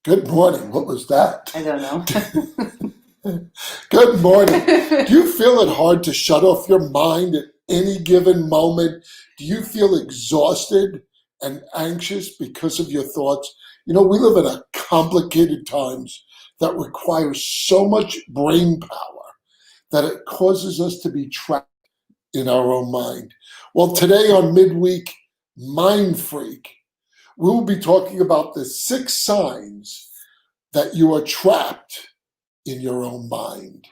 Good morning. What was that? I don't know. Good morning. Do you feel it hard to shut off your mind at any given moment? Do you feel exhausted and anxious because of your thoughts? You know, we live in a complicated times that require so much brain power that it causes us to be trapped in our own mind. Well, today on Midweek Mindfreak, we will be talking about the 6 signs that you are trapped in your own mind.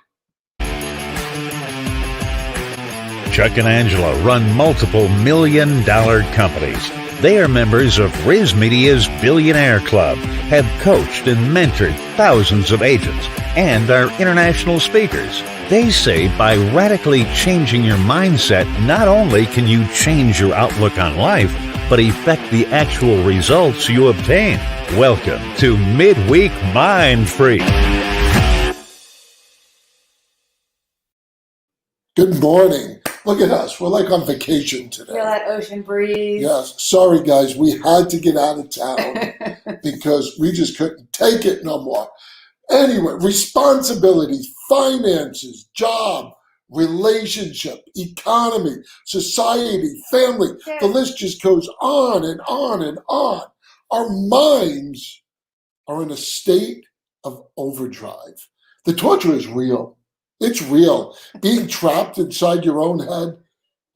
Chuck and Angela run multiple million-dollar companies. They are members of Riz Media's Billionaire Club, have coached and mentored thousands of agents, and are international speakers. They say by radically changing your mindset, not only can you change your outlook on life, but affect the actual results you obtain. Welcome to Midweek Mindfreak. Good morning. Look at us. We're like on vacation today. Feel that ocean breeze. Yes. Sorry, guys. We had to get out of town because we just couldn't take it no more. Anyway, responsibilities, finances, job, relationship, economy, society, family. The list just goes on and on and on. Our minds are in a state of overdrive. The torture is real. It's real. Being trapped inside your own head,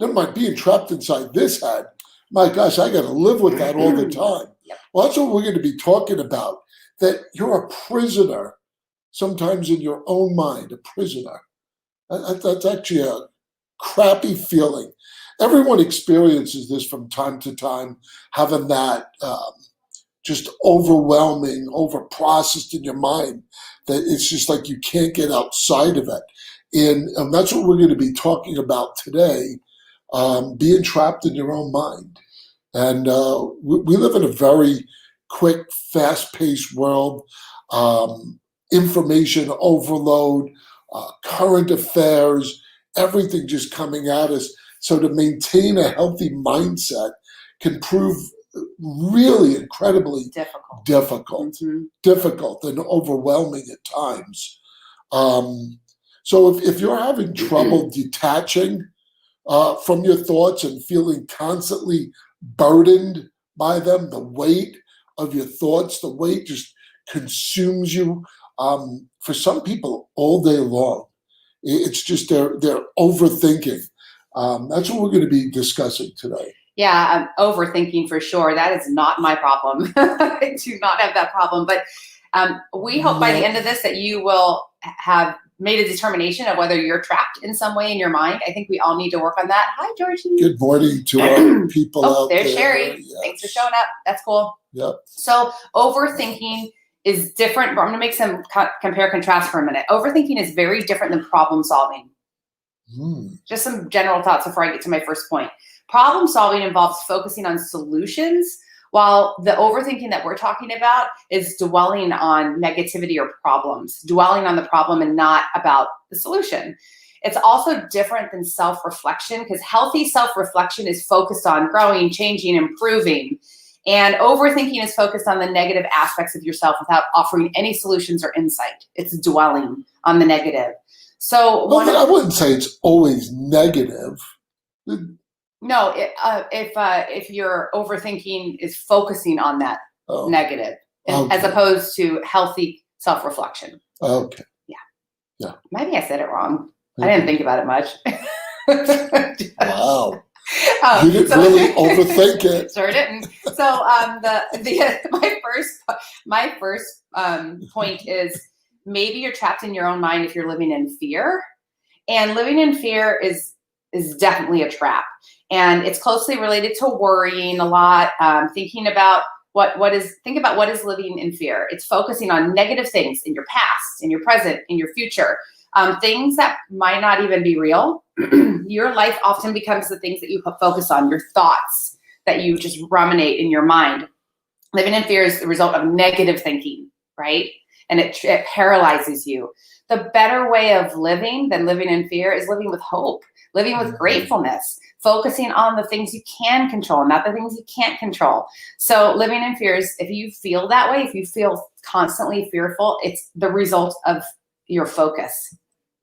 never mind being trapped inside this head. My gosh, I got to live with that all the time. Well, that's what we're going to be talking about, that you're a prisoner, sometimes in your own mind, a prisoner. That's actually a crappy feeling. Everyone experiences this from time to time, having that just overwhelming, over-processed in your mind, that it's just like you can't get outside of it. And that's what we're going to be talking about today, being trapped in your own mind. And we live in a very quick, fast-paced world, information overload, current affairs, everything just coming at us. So to maintain a healthy mindset can prove really incredibly difficult and overwhelming at times. So if you're having trouble detaching from your thoughts and feeling constantly burdened by them, the weight of your thoughts, the weight just consumes you. For some people, all day long, it's just they're overthinking. That's what we're going to be discussing today. Yeah, overthinking for sure. That is not my problem. I do not have that problem. But we hope by the end of this that you will have made a determination of whether you're trapped in some way in your mind. I think we all need to work on that. Hi, Georgie. Good morning to our people out there. There's Sherry. Yes. Thanks for showing up. That's cool. Yep. So overthinking is different. I'm going to make some compare contrast for a minute. Overthinking is very different than problem solving. Just some general thoughts before I get to my first point. Problem solving involves focusing on solutions, while the overthinking that we're talking about is dwelling on negativity or problems, dwelling on the problem and not about the solution. It's also different than self-reflection, because healthy self-reflection is focused on growing, changing, improving. And overthinking is focused on the negative aspects of yourself without offering any solutions or insight. It's dwelling on the negative. So I wouldn't say it's always negative. No, if your overthinking is focusing on that negative, as opposed to healthy self-reflection. Okay. Yeah. Maybe I said it wrong. I didn't think about it much. Wow. You didn't really overthink it. Sure didn't. So my first point is, maybe you're trapped in your own mind if you're living in fear. And living in fear is definitely a trap. And it's closely related to worrying a lot, thinking about what is living in fear. It's focusing on negative things in your past, in your present, in your future, things that might not even be real. Your life often becomes the things that you focus on, your thoughts that you just ruminate in your mind. Living in fear is the result of negative thinking, right? And it paralyzes you. The better way of living than living in fear is living with hope, living with gratefulness, focusing on the things you can control, not the things you can't control. So living in fears, if you feel that way, if you feel constantly fearful, it's the result of your focus.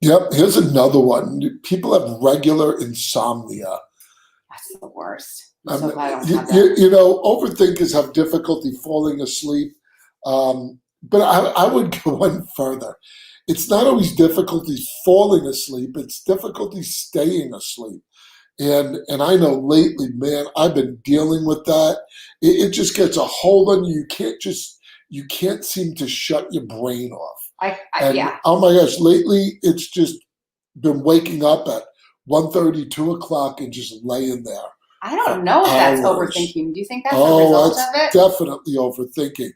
Yep. Here's another one. People have regular insomnia. That's the worst. I'm so glad I don't have You, that. you know, overthinkers have difficulty falling asleep. But I would go one further. It's not always difficulty falling asleep. It's difficulty staying asleep. And I know lately, man, I've been dealing with that. It just gets a hold on you. You can't seem to shut your brain off. Yeah. Oh my gosh, lately it's just been waking up at 1:30, 2 o'clock and just laying there. I don't know if that's hours. overthinking. Do you think that's a result of it? Definitely overthinking,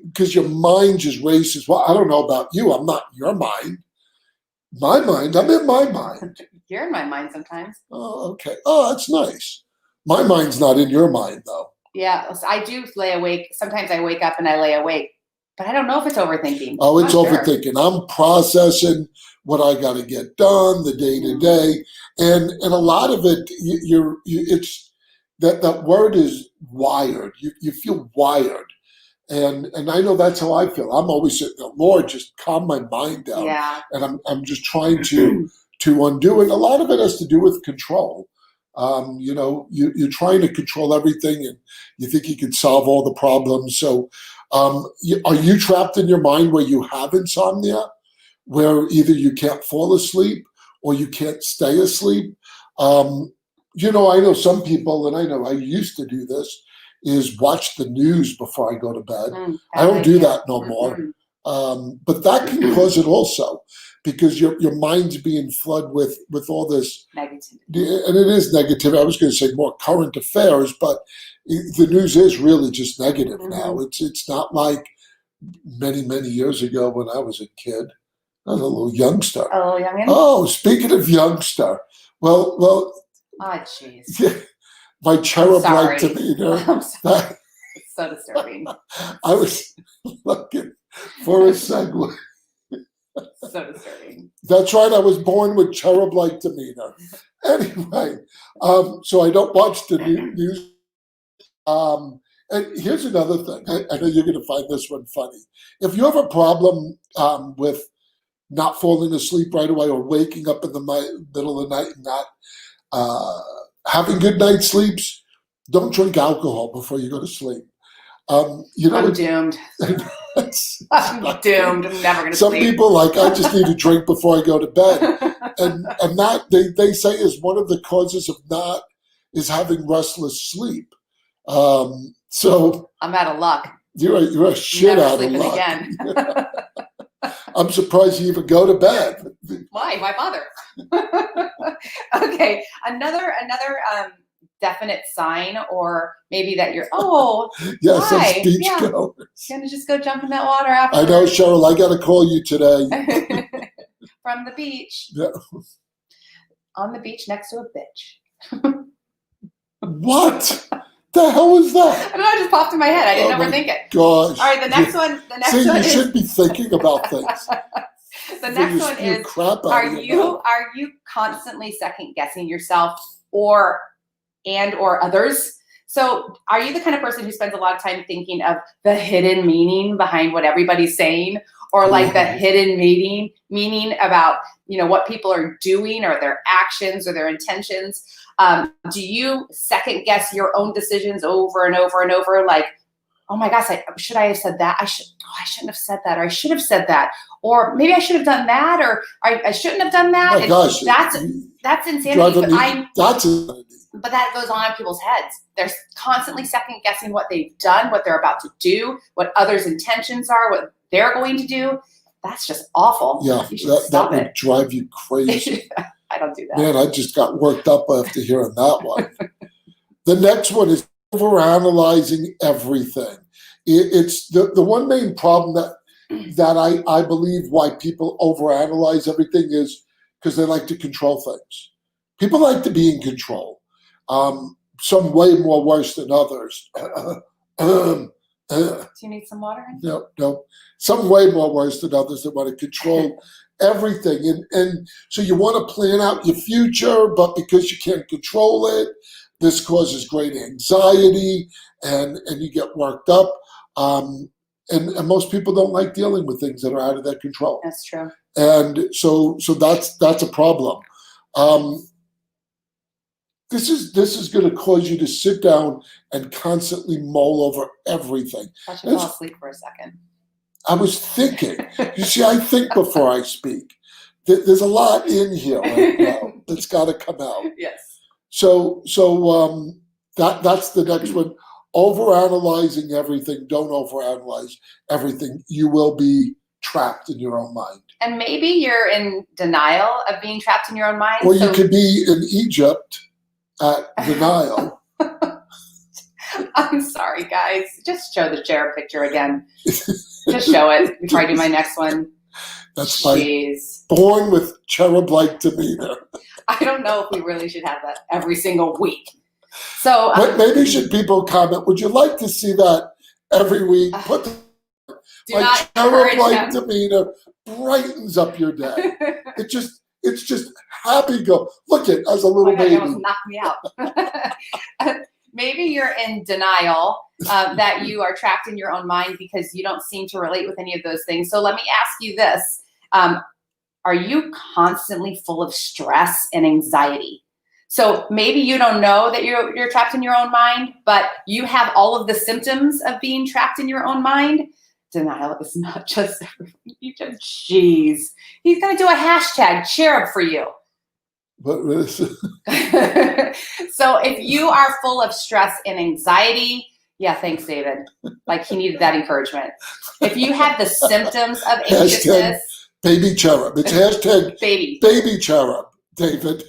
because your mind just races. Well, I don't know about you. I'm not in your mind. My mind, I'm in my mind. You're in my mind sometimes. Oh, okay. Oh, that's nice. My mind's not in your mind, though. Yeah, I do lay awake. Sometimes I wake up and I lay awake, but I don't know if it's overthinking. Oh, it's I'm not sure. overthinking. I'm processing what I got to get done, the day to day, and a lot of it, it's that word is wired. You feel wired, and I know that's how I feel. I'm always saying, Lord, just calm my mind down. Yeah. And I'm just trying to undo it. A lot of it has to do with control. You know, you're trying to control everything, and you think you can solve all the problems. So, are you trapped in your mind where you have insomnia, where either you can't fall asleep or you can't stay asleep? You know, I know some people, and I know I used to do this, is watch the news before I go to bed. I don't do that no more. But that can cause it also, because your mind's being flooded with all this negativity. And it is negative. I was going to say more current affairs, but the news is really just negative now. It's not like many years ago when I was a kid. I was a little youngster. A little youngin'? Oh, speaking of youngster, well. Oh, jeez. Yeah, my cherub-like demeanor. I'm sorry. It's so disturbing. I was looking for a segue. So disturbing. That's right. I was born with cherub-like demeanor. Anyway, so I don't watch the news. And here's another thing. I know you're going to find this one funny. If you have a problem with not falling asleep right away or waking up in the middle of the night and not having good night sleeps, don't drink alcohol before you go to sleep. You know, I'm doomed. I'm doomed. I'm never going to sleep. Some people I just need a drink before I go to bed. And that, they say, is one of the causes of is having restless sleep. So I'm out of luck. You're a shit out of luck. Again. I'm surprised you even go to bed. Why bother? Okay, another definite sign, or maybe that you're yes, some beach goers. Gonna just go jump in that water after. I know, Cheryl. I got to call you today from the beach. Yeah. On the beach next to a bitch. What? The hell was that? I don't know, it just popped in my head. I didn't overthink it. Gosh. All right, the next one. You should be thinking about things. The next one is: Are you constantly second guessing yourself or others? So, are you the kind of person who spends a lot of time thinking of the hidden meaning behind what everybody's saying, or like the hidden meaning about what people are doing or their actions or their intentions? Do you second guess your own decisions over and over and over? Like, oh my gosh, should I have said that? I shouldn't have said that, or I should have said that, or maybe I should have done that, or I shouldn't have done that. Oh my gosh, that's insanity. That's insanity. But that goes on in people's heads. They're constantly second guessing what they've done, what they're about to do, what others' intentions are, what they're going to do. That's just awful. Yeah, that would drive you crazy. I don't do that. Man, I just got worked up after hearing that one. The next one is overanalyzing everything. It's the one main problem that I believe why people overanalyze everything is because they like to control things. People like to be in control. Some way more worse than others. Do you need some water? No. Some way more worse than others that want to control everything. And so you want to plan out your future, but because you can't control it, this causes great anxiety and you get worked up. And most people don't like dealing with things that are out of their control. That's true. And so that's a problem. This is going to cause you to sit down and constantly mull over everything. I should fall asleep for a second. I was thinking. You see, I think before I speak. There's a lot in here right now that's got to come out. Yes. So that's the next one. Overanalyzing everything. Don't overanalyze everything. You will be trapped in your own mind. And maybe you're in denial of being trapped in your own mind. Or you could be in Egypt at denial. I'm sorry, guys. Just show the cherub picture again. Just show it before I do my next one. That's Jeez. Born with cherub-like demeanor. I don't know if we really should have that every single week. So maybe should people comment? Would you like to see that every week? Put my cherub-like demeanor brightens up your day. It's just happy. Go look at as a little baby. You almost knocked me out. Maybe you're in denial that you are trapped in your own mind because you don't seem to relate with any of those things. So let me ask you this. Are you constantly full of stress and anxiety? So maybe you don't know that you're trapped in your own mind, but you have all of the symptoms of being trapped in your own mind. Denial is not just, jeez. He's going to do a hashtag cherub for you. What is it? So if you are full of stress and anxiety, yeah, thanks, David. Like he needed that encouragement. If you have the symptoms of anxiousness. Baby cherub. It's hashtag baby cherub, David.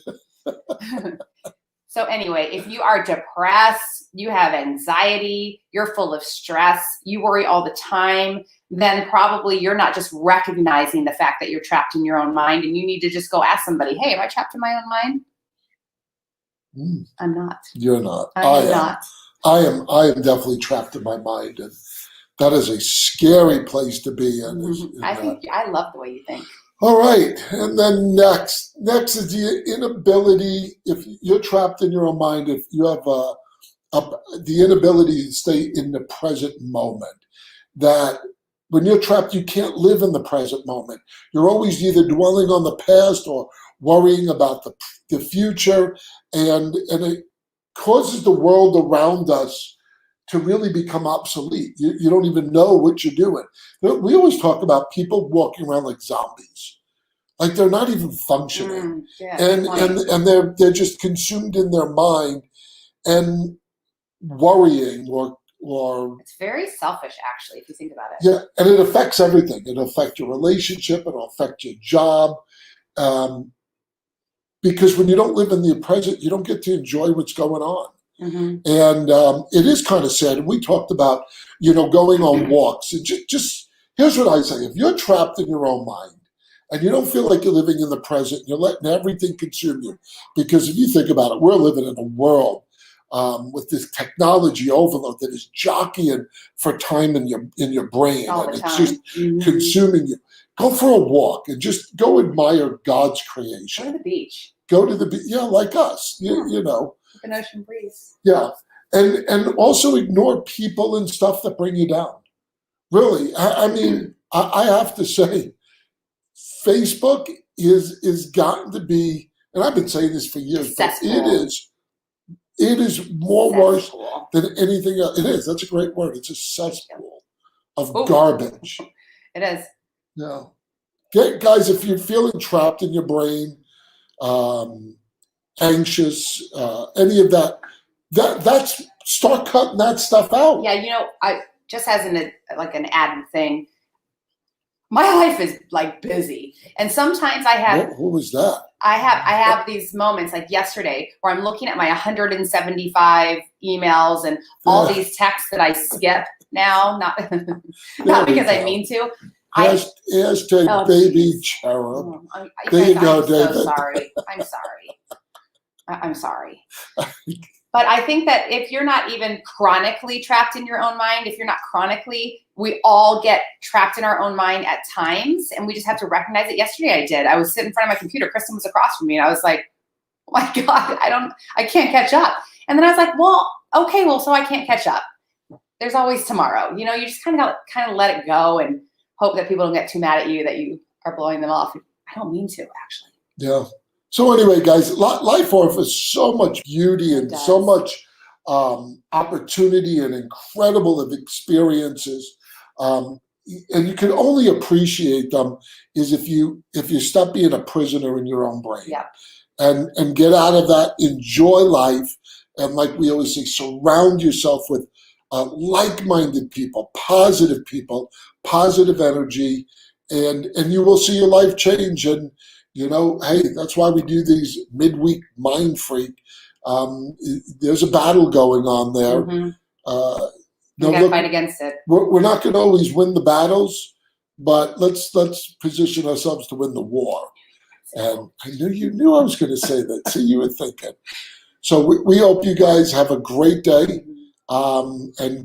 So anyway, if you are depressed, you have anxiety, you're full of stress, you worry all the time, then probably you're not just recognizing the fact that you're trapped in your own mind, and you need to just go ask somebody, hey, am I trapped in my own mind? I'm not. You're not. I am not. I am definitely trapped in my mind, and that is a scary place to be in. I love the way you think. All right, and then next is the inability. If you're trapped in your own mind, if you have the inability to stay in the present moment, that when you're trapped, you can't live in the present moment. You're always either dwelling on the past or worrying about the future, and it causes the world around us to really become obsolete. You don't even know what you're doing. We always talk about people walking around like zombies, like they're not even functioning, and they're just consumed in their mind and worrying or. It's very selfish, actually, if you think about it. Yeah, and it affects everything. It'll affect your relationship. It'll affect your job. Because when you don't live in the present, you don't get to enjoy what's going on. Mm-hmm. And it is kind of sad. And we talked about, going on walks. And just here's what I say. If you're trapped in your own mind and you don't feel like you're living in the present, you're letting everything consume you. Because if you think about it, we're living in a world with this technology overload that is jockeying for time in your brain. All and the it's time. just consuming you. Go for a walk and just go admire God's creation. Go to the beach. Go to the beach. Yeah, like us, you know. An ocean breeze. Yeah. And also ignore people and stuff that bring you down. Really. I mean, I have to say, Facebook is gotten to be, and I've been saying this for years, but it is more worse than anything else. It is. That's a great word. It's a cesspool of garbage. It is. Yeah. Guys, if you're feeling trapped in your brain, anxious, any of that's start cutting that stuff out. Yeah, I just as an added thing, my life is like busy, and sometimes I have. What was that? I have these moments like yesterday where I'm looking at my 175 emails and all these texts that I skip now, not because I mean to. Hashtag baby cherub. There you go, David. So sorry. I'm sorry. I'm sorry. But I think that if you're not even chronically trapped in your own mind, if you're not chronically, we all get trapped in our own mind at times, and we just have to recognize it. Yesterday I did. I was sitting in front of my computer. Kristen was across from me, and I was like, oh my God, I can't catch up. And then I was like, well, okay, well, so I can't catch up. There's always tomorrow. You know, you just kind of let it go and hope that people don't get too mad at you that you are blowing them off. I don't mean to, actually. Yeah. So anyway, guys, life offers so much beauty and so much opportunity and incredible of experiences. And you can only appreciate them is if you stop being a prisoner in your own brain. Yeah. And get out of that, enjoy life, and like we always say, surround yourself with like-minded people, positive energy, and you will see your life change. And you know, hey, that's why we do these midweek Mindfreak. There's a battle going on there. Mm-hmm. You gotta fight against it. We're not going to always win the battles, but let's position ourselves to win the war. And I knew I was going to say that. See, you were thinking. So we hope you guys have a great day, and